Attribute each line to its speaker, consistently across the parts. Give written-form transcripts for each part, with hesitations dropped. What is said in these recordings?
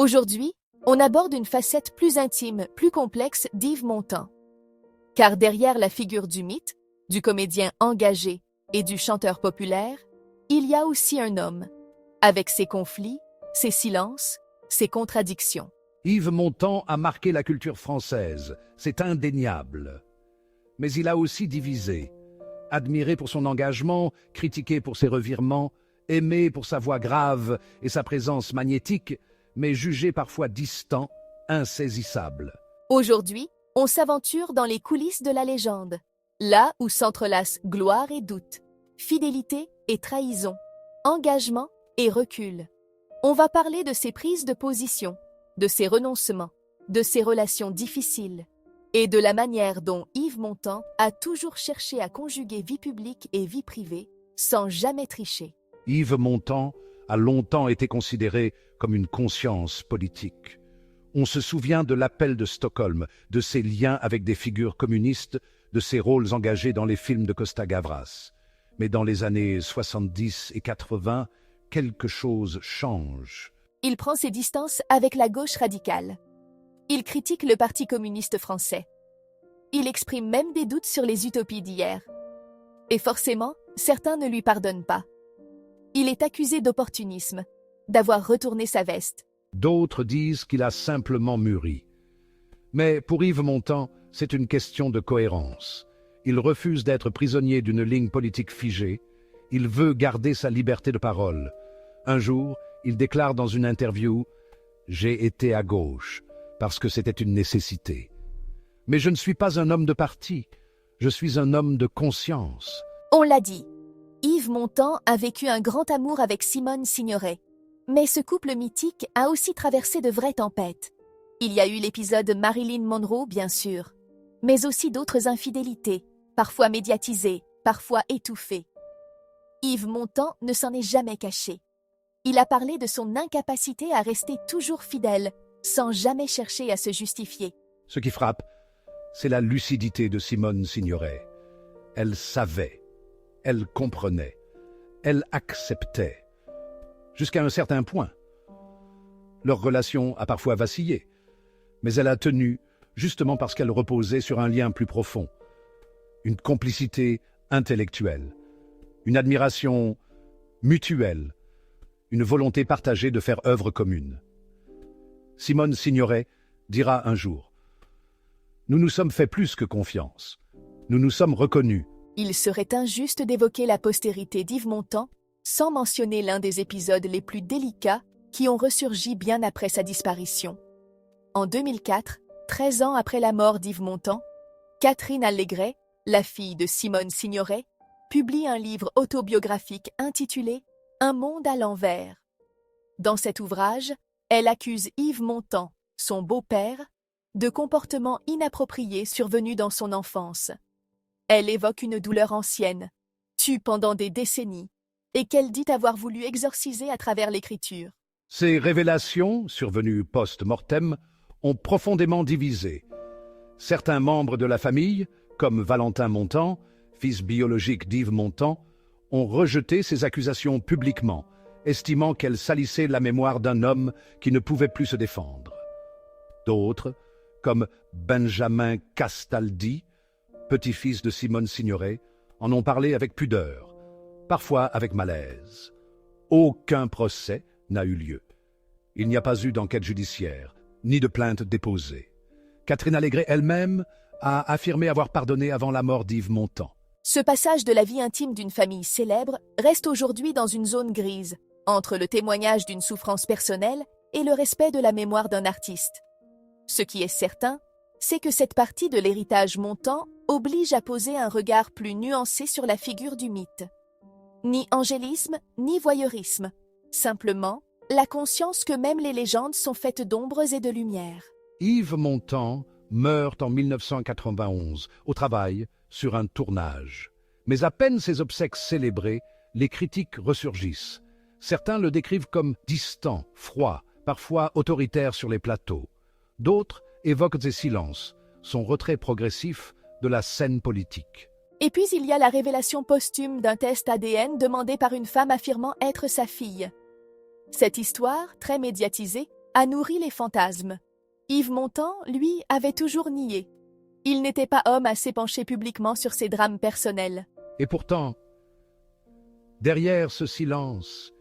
Speaker 1: Aujourd'hui, on aborde une facette plus intime, plus complexe d'Yves Montand. Car derrière la figure du mythe, du comédien engagé et du chanteur populaire, il y a aussi un homme, avec ses conflits, ses silences, ses contradictions.
Speaker 2: Yves Montand a marqué la culture française, c'est indéniable. Mais il a aussi divisé. Admiré pour son engagement, critiqué pour ses revirements, aimé pour sa voix grave et sa présence magnétique, mais jugé parfois distant, insaisissable.
Speaker 1: Aujourd'hui, on s'aventure dans les coulisses de la légende, là où s'entrelacent gloire et doute, fidélité et trahison, engagement et recul. On va parler de ses prises de position, de ses renoncements, de ses relations difficiles, et de la manière dont Yves Montand a toujours cherché à conjuguer vie publique et vie privée, sans jamais tricher.
Speaker 2: Yves Montand a longtemps été considéré comme une conscience politique. On se souvient de l'appel de Stockholm, de ses liens avec des figures communistes, de ses rôles engagés dans les films de Costa Gavras. Mais dans les années 70 et 80, quelque chose change.
Speaker 1: Il prend ses distances avec la gauche radicale. Il critique le Parti communiste français. Il exprime même des doutes sur les utopies d'hier. Et forcément, certains ne lui pardonnent pas. Il est accusé d'opportunisme, d'avoir retourné sa veste.
Speaker 2: D'autres disent qu'il a simplement mûri. Mais pour Yves Montand, c'est une question de cohérence. Il refuse d'être prisonnier d'une ligne politique figée. Il veut garder sa liberté de parole. Un jour, il déclare dans une interview « J'ai été à gauche, parce que c'était une nécessité. Mais je ne suis pas un homme de parti, je suis un homme de conscience. »
Speaker 1: On l'a dit, Yves Montand a vécu un grand amour avec Simone Signoret. Mais ce couple mythique a aussi traversé de vraies tempêtes. Il y a eu l'épisode Marilyn Monroe, bien sûr, mais aussi d'autres infidélités, parfois médiatisées, parfois étouffées. Yves Montand ne s'en est jamais caché. Il a parlé de son incapacité à rester toujours fidèle, sans jamais chercher à se justifier.
Speaker 2: Ce qui frappe, c'est la lucidité de Simone Signoret. Elle savait, elle comprenait, elle acceptait. Jusqu'à un certain point. Leur relation a parfois vacillé, mais elle a tenu justement parce qu'elle reposait sur un lien plus profond, une complicité intellectuelle, une admiration mutuelle, une volonté partagée de faire œuvre commune. Simone Signoret dira un jour « Nous nous sommes fait plus que confiance, nous nous sommes reconnus. »
Speaker 1: Il serait injuste d'évoquer la postérité d'Yves Montand sans mentionner l'un des épisodes les plus délicats qui ont ressurgi bien après sa disparition. En 2004, 13 ans après la mort d'Yves Montand, Catherine Allégret, la fille de Simone Signoret, publie un livre autobiographique intitulé « Un monde à l'envers ». Dans cet ouvrage, elle accuse Yves Montand, son beau-père, de comportements inappropriés survenus dans son enfance. Elle évoque une douleur ancienne, tue pendant des décennies, et qu'elle dit avoir voulu exorciser à travers l'écriture.
Speaker 2: Ces révélations, survenues post-mortem, ont profondément divisé. Certains membres de la famille, comme Valentin Montand, fils biologique d'Yves Montand, ont rejeté ces accusations publiquement, estimant qu'elles salissaient la mémoire d'un homme qui ne pouvait plus se défendre. D'autres, comme Benjamin Castaldi, petit-fils de Simone Signoret, en ont parlé avec pudeur, parfois avec malaise. Aucun procès n'a eu lieu. Il n'y a pas eu d'enquête judiciaire, ni de plainte déposée. Catherine Allégret elle-même a affirmé avoir pardonné avant la mort d'Yves Montand.
Speaker 1: Ce passage de la vie intime d'une famille célèbre reste aujourd'hui dans une zone grise, entre le témoignage d'une souffrance personnelle et le respect de la mémoire d'un artiste. Ce qui est certain, c'est que cette partie de l'héritage Montand oblige à poser un regard plus nuancé sur la figure du mythe. Ni angélisme, ni voyeurisme. Simplement, la conscience que même les légendes sont faites d'ombres et de lumière.
Speaker 2: Yves Montand meurt en 1991, au travail, sur un tournage. Mais à peine ses obsèques célébrées, les critiques ressurgissent. Certains le décrivent comme distant, froid, parfois autoritaire sur les plateaux. D'autres évoquent ses silences, son retrait progressif de la scène politique.
Speaker 1: Et puis il y a la révélation posthume d'un test ADN demandé par une femme affirmant être sa fille. Cette histoire, très médiatisée, a nourri les fantasmes. Yves Montand, lui, avait toujours nié. Il n'était pas homme à s'épancher publiquement sur ses drames personnels.
Speaker 2: Et pourtant, derrière ce silence,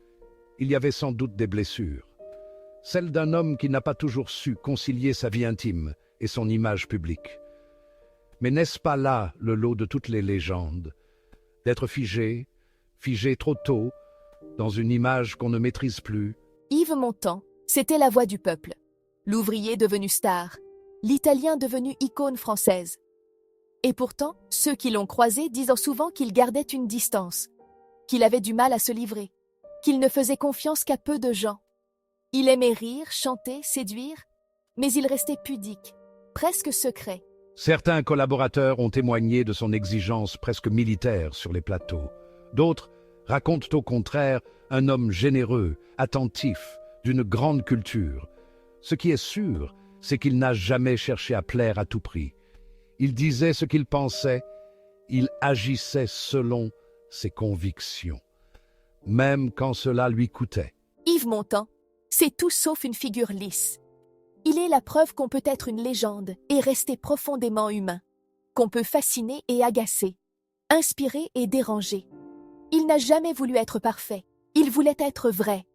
Speaker 2: il y avait sans doute des blessures. Celle d'un homme qui n'a pas toujours su concilier sa vie intime et son image publique. Mais n'est-ce pas là le lot de toutes les légendes? D'être figé trop tôt, dans une image qu'on ne maîtrise plus.
Speaker 1: Yves Montand, c'était la voix du peuple. L'ouvrier devenu star, l'Italien devenu icône française. Et pourtant, ceux qui l'ont croisé disent souvent qu'il gardait une distance, qu'il avait du mal à se livrer, qu'il ne faisait confiance qu'à peu de gens. Il aimait rire, chanter, séduire, mais il restait pudique, presque secret.
Speaker 2: Certains collaborateurs ont témoigné de son exigence presque militaire sur les plateaux. D'autres racontent au contraire un homme généreux, attentif, d'une grande culture. Ce qui est sûr, c'est qu'il n'a jamais cherché à plaire à tout prix. Il disait ce qu'il pensait, il agissait selon ses convictions, même quand cela lui coûtait.
Speaker 1: Yves Montand, c'est tout sauf une figure lisse. Il est la preuve qu'on peut être une légende et rester profondément humain, qu'on peut fasciner et agacer, inspirer et déranger. Il n'a jamais voulu être parfait, il voulait être vrai.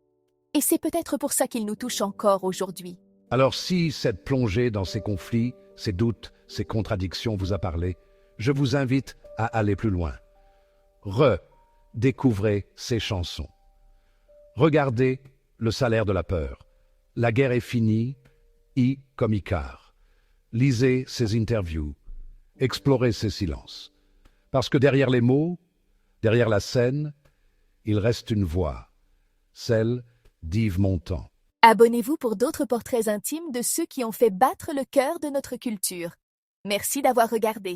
Speaker 1: Et c'est peut-être pour ça qu'il nous touche encore aujourd'hui.
Speaker 2: Alors si cette plongée dans ces conflits, ces doutes, ces contradictions vous a parlé, je vous invite à aller plus loin. Redécouvrez ces chansons. Regardez Le salaire de la peur. La guerre est finie, I comme Icare. Lisez ses interviews. Explorez ses silences. Parce que derrière les mots, derrière la scène, il reste une voix, celle d'Yves Montand.
Speaker 1: Abonnez-vous pour d'autres portraits intimes de ceux qui ont fait battre le cœur de notre culture. Merci d'avoir regardé.